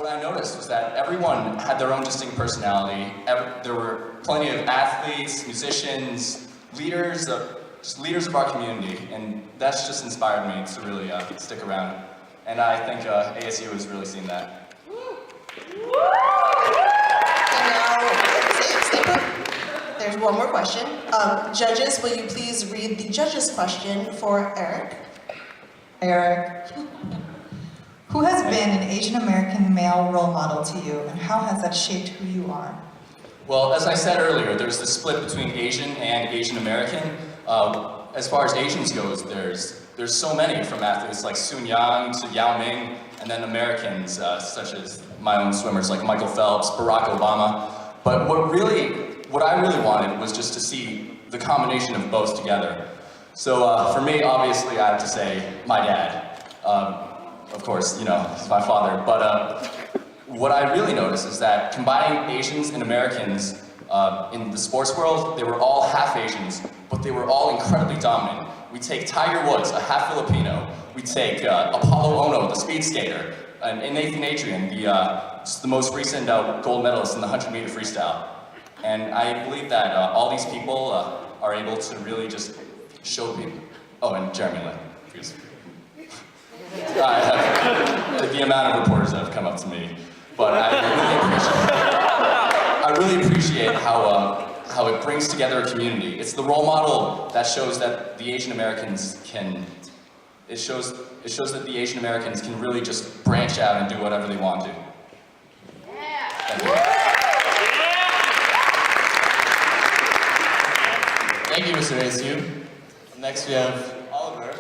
what I noticed was that everyone had their own distinct personality. There were plenty of athletes, musicians, leaders of our community, and that's just inspired me to really stick around. And I think ASU has really seen that. And now, there's one more question. Judges, will you please read the judge's question for Eric? Eric, who has been an Asian American male role model to you, and how has that shaped who you are? Well, as I said earlier, there's the split between Asian and Asian American. As far as Asians goes, there's so many, from athletes like Sun Yang to Yao Ming, and then Americans such as my own swimmers like Michael Phelps, Barack Obama. But what I really wanted was just to see the combination of both together. So for me, obviously, I have to say my dad. Of course, you know, he's my father. But what I really noticed is that combining Asians and Americans in the sports world, they were all half Asians, but they were all incredibly dominant. We take Tiger Woods, a half Filipino. We take Apollo Ono, the speed skater, and Nathan Adrian, the most recent gold medalist in the 100-meter freestyle. And I believe that all these people are able to really just show people. Oh, and Jeremy Lin, please. The amount of reporters that have come up to me, but I really appreciate how it brings together a community. It's the role model that shows that the Asian Americans can. It shows that the Asian Americans can really just branch out and do whatever they want to. Yeah. Thank you. Thank you, Mr. ASU. Next we have Oliver.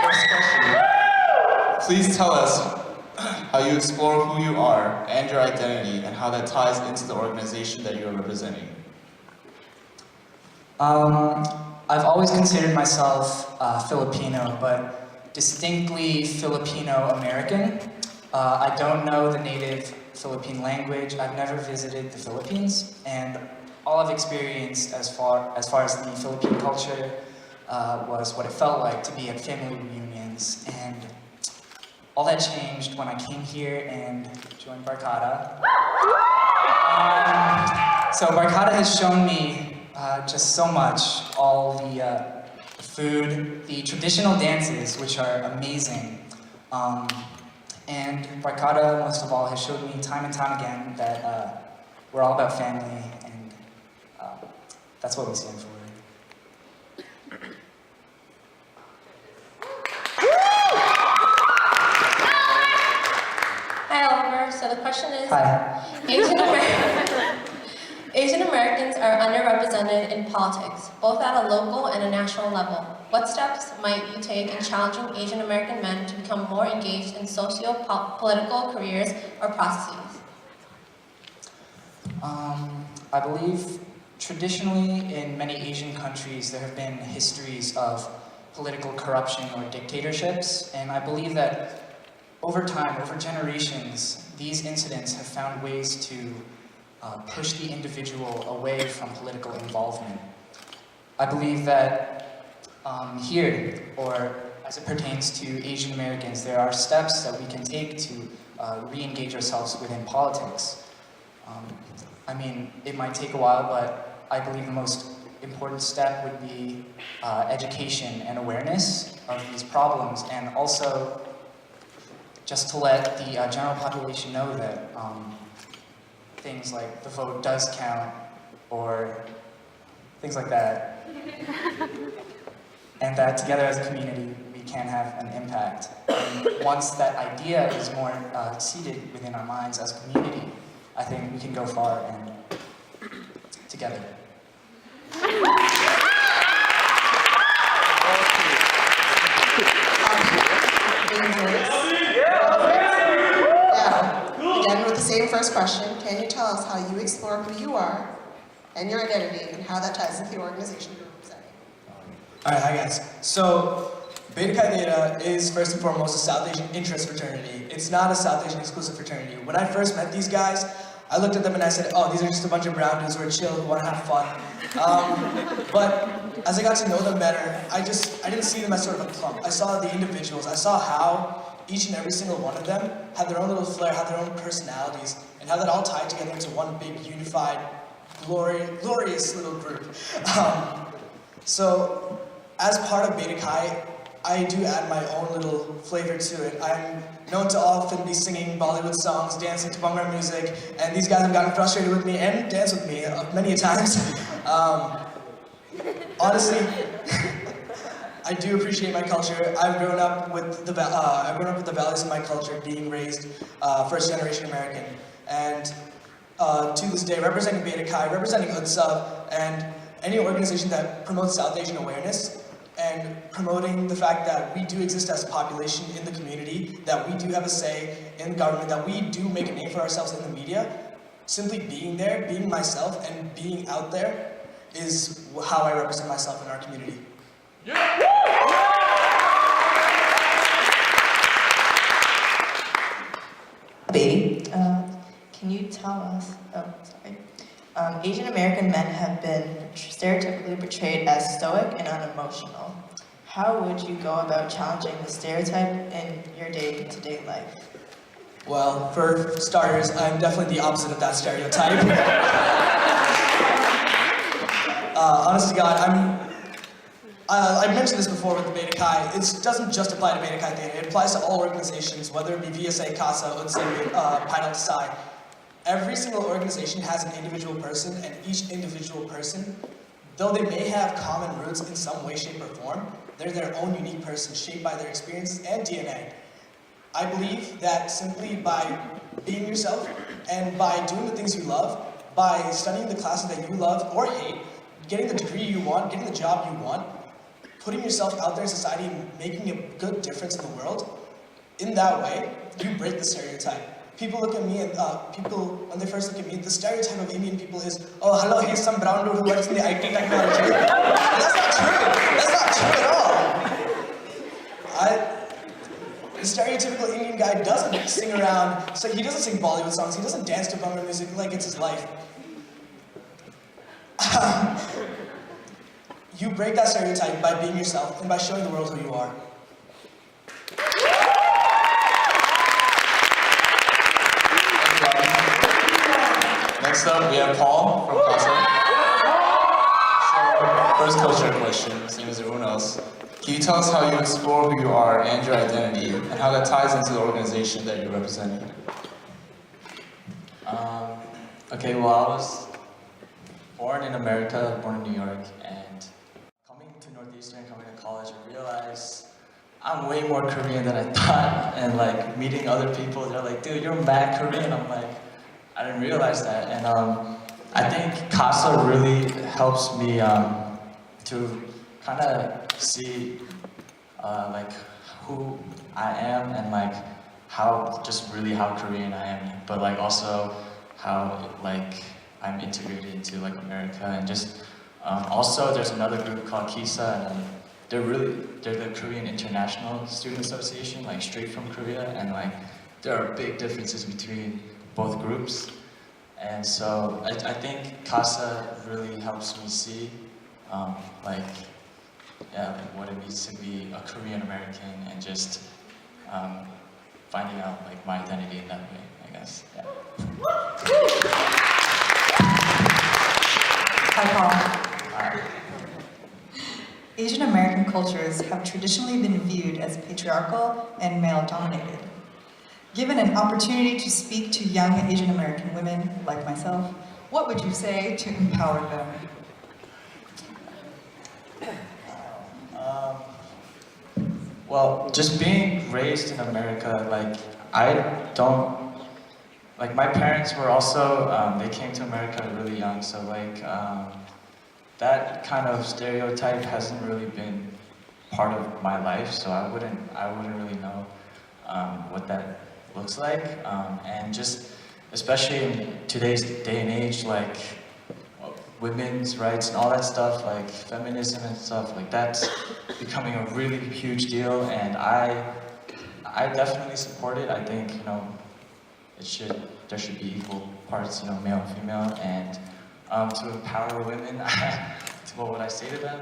First question. Please tell us how you explore who you are and your identity and how that ties into the organization that you are representing. I've always considered myself Filipino, but distinctly Filipino-American. I don't know the native Philippine language. I've never visited the Philippines, and all I've experienced as far as the Philippine culture was what it felt like to be at family reunions, and all that changed when I came here and joined Barkada. So Barkada has shown me just so much, all the food, the traditional dances, which are amazing. And Barkada, most of all, has showed me time and time again that we're all about family, and that's what we stand for. Hi, Oliver. So the question is, Hi. Asian Americans are underrepresented in politics, both at a local and a national level. What steps might you take in challenging Asian American men to become more engaged in socio-political careers or processes? I believe traditionally in many Asian countries there have been histories of political corruption or dictatorships, and I believe that over time, over generations, these incidents have found ways to push the individual away from political involvement. I believe that here, or as it pertains to Asian Americans, there are steps that we can take to re-engage ourselves within politics. I mean, it might take a while, but I believe the most important step would be education and awareness of these problems, and also just to let the general population know that things like the vote does count, or things like that. And that together as a community, we can have an impact. And once that idea is more seated within our minds as a community, I think we can go far and together. Now, again with the same first question, can you tell us how you explore who you are and your identity and how that ties into the organization you're representing? Alright, hi guys. So, Beta Chi Theta is first and foremost a South Asian interest fraternity. It's not a South Asian exclusive fraternity. When I first met these guys, I looked at them and I said, oh, these are just a bunch of brown dudes who are chill, who want to have fun. But as I got to know them better, I didn't see them as sort of a clump. I saw the individuals. I saw how each and every single one of them had their own little flair, had their own personalities, and how that all tied together into one big, unified, glorious little group. So, as part of Beta Chi, I do add my own little flavor to it. I'm known to often be singing Bollywood songs, dancing to Bhangra music, and these guys have gotten frustrated with me and danced with me many a times. Honestly, I do appreciate my culture. I've grown up with the values of my culture, being raised first-generation American, and to this day, representing Beta Chi, representing UTSAV, and any organization that promotes South Asian awareness, and promoting the fact that we do exist as a population in the community, that we do have a say in government, that we do make a name for ourselves in the media. Simply being there, being myself, and being out there is how I represent myself in our community. Can you tell us, Asian American men have been stereotypically portrayed as stoic and unemotional. How would you go about challenging the stereotype in your day-to-day life? Well, for starters, I'm definitely the opposite of that stereotype. Honest to God, I mentioned this before with the Beta Chi. It doesn't just apply to Beta Chi Theta. It applies to all organizations, whether it be VSA, CASA, UTSA, Pi Delta Psi. Every single organization has an individual person, and each individual person, though they may have common roots in some way, shape, or form, they're their own unique person, shaped by their experiences and DNA. I believe that simply by being yourself, and by doing the things you love, by studying the classes that you love or hate, getting the degree you want, getting the job you want, putting yourself out there in society and making a good difference in the world, in that way, you break the stereotype. People look at me and when they first look at me, the stereotype of Indian people is, oh, hello, he's some brown dude who works in the IT technology. And that's not true. That's not true at all. The stereotypical Indian guy doesn't sing around, so he doesn't sing Bollywood songs, he doesn't dance to Bhangra music like it's his life. You break that stereotype by being yourself and by showing the world who you are. Next up, we have Paul from CASA. So, first culture question, same as everyone else. Can you tell us how you explore who you are and your identity, and how that ties into the organization that you're representing? Okay, well, I was born in America, born in New York, and coming to Northeastern, coming to college, I realized I'm way more Korean than I thought, and like meeting other people, they're like, dude, you're mad Korean. I'm like, I didn't realize that, and I think CASA really helps me to kind of see like who I am and like how Korean I am, but like also how like I'm integrated into like America, and just also there's another group called KISA, and they're the Korean International Student Association, like straight from Korea, and like there are big differences between both groups, and so I think CASA really helps me see like what it means to be a Korean American, and just finding out like my identity in that way, I guess. Yeah. Hi, Paul. Asian American cultures have traditionally been viewed as patriarchal and male-dominated. Given an opportunity to speak to young Asian American women, like myself, what would you say to empower them? Well, just being raised in America, like my parents were also, they came to America really young, so like that kind of stereotype hasn't really been part of my life, so I wouldn't really know what that looks like, and just especially in today's day and age, like women's rights and all that stuff, like feminism and stuff, like that's becoming a really huge deal, and I definitely support it. I think, there should be equal parts, male and female, and to empower women. What would I say to them?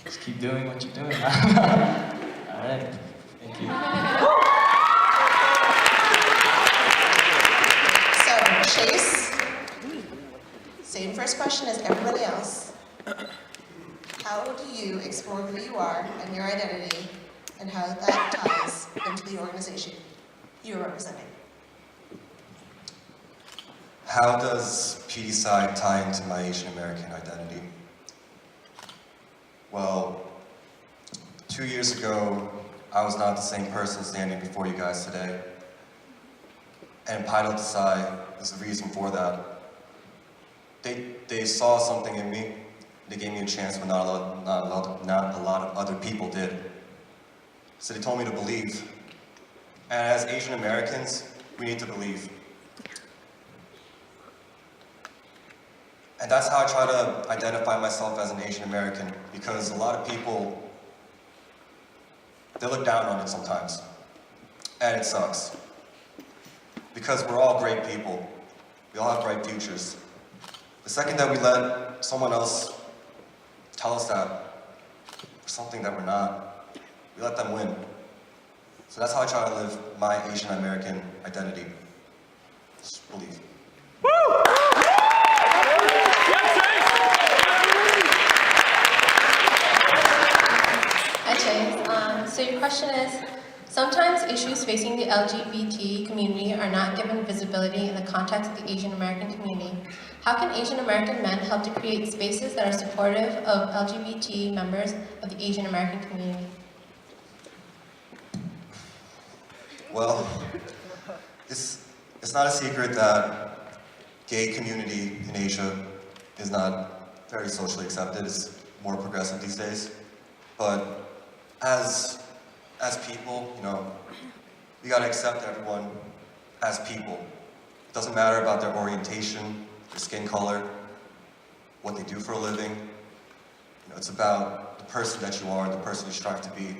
Just keep doing what you're doing. All right, thank you. So, Chase, same first question as everybody else. How do you explore who you are and your identity and how that ties into the organization you are representing? How does PAAC tie into my Asian American identity? Well, 2 years ago, I was not the same person standing before you guys today. And Pi Psi is the reason for that. They saw something in me. They gave me a chance when not a lot of other people did. So they told me to believe. And as Asian Americans, we need to believe. And that's how I try to identify myself as an Asian American, because a lot of people, they look down on it sometimes. And it sucks. Because we're all great people. We all have bright futures. The second that we let someone else tell us that we're something that we're not, we let them win. So that's how I try to live my Asian American identity. Just believe. Hi, Chase. So your question is, sometimes issues facing the LGBT community are not given visibility in the context of the Asian American community. How can Asian American men help to create spaces that are supportive of LGBT members of the Asian American community? Well, it's not a secret that gay community in Asia is not very socially accepted. It's more progressive these days. But as people, we gotta accept everyone as people. It doesn't matter about their orientation, their skin color, what they do for a living. It's about the person that you are, the person you strive to be.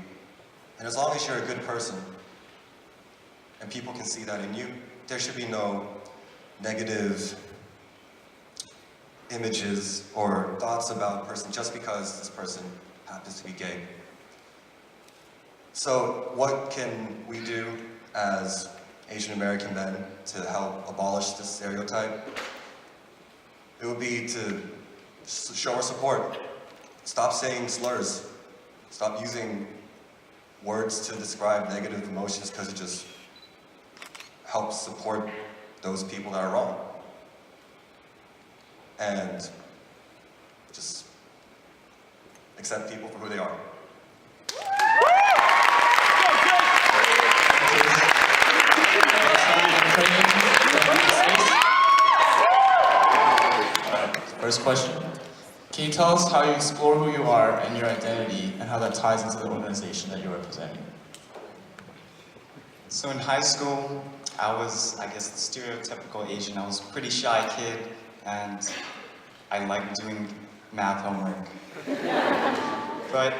And as long as you're a good person, and people can see that in you, there should be no negative images or thoughts about a person just because this person happens to be gay. So what can we do as Asian American men to help abolish this stereotype? It would be to show our support. Stop saying slurs. Stop using words to describe negative emotions, because it just helps support those people that are wrong. And just accept people for who they are. First question. Can you tell us how you explore who you are and your identity and how that ties into the organization that you're representing? So in high school, I was, I guess, the stereotypical Asian. I was a pretty shy kid, and I liked doing math homework. But,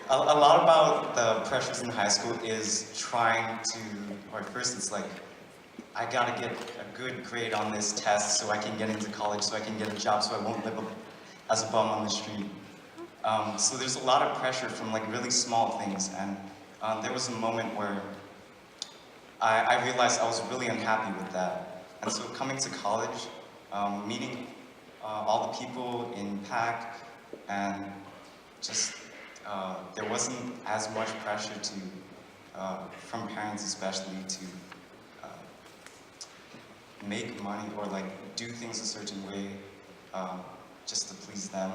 a lot about the pressures in high school is trying to, or first it's like, I gotta get a good grade on this test so I can get into college, so I can get a job, so I won't live as a bum on the street. So there's a lot of pressure from like really small things, and there was a moment where I realized I was really unhappy with that. And so coming to college, meeting all the people in PAAC, and just there wasn't as much pressure to, from parents especially, to make money or like do things a certain way just to please them.